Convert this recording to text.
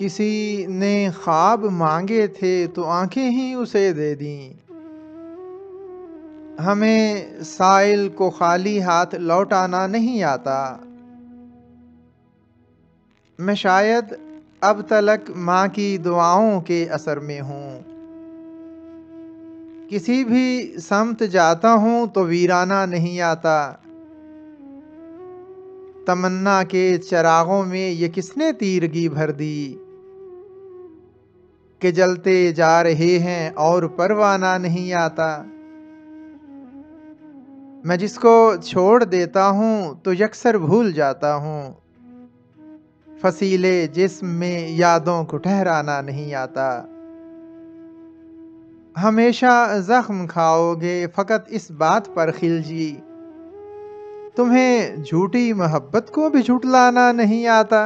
किसी ने ख्वाब मांगे थे तो आंखें ही उसे दे दी। हमें साइल को खाली हाथ लौटाना नहीं आता। मैं शायद अब तलक माँ की दुआओं के असर में हूँ। किसी भी समत जाता हूँ तो वीराना नहीं आता। तमन्ना के चरागों में ये किसने तीरगी भर दी कि जलते जा रहे हैं और परवाना नहीं आता। मैं जिसको छोड़ देता हूँ तो यकसर भूल जाता हूँ। फसीले जिस्म में यादों को ठहराना नहीं आता। हमेशा जख्म खाओगे फकत इस बात पर खिलजी, तुम्हें झूठी मोहब्बत को भी झुठलाना नहीं आता।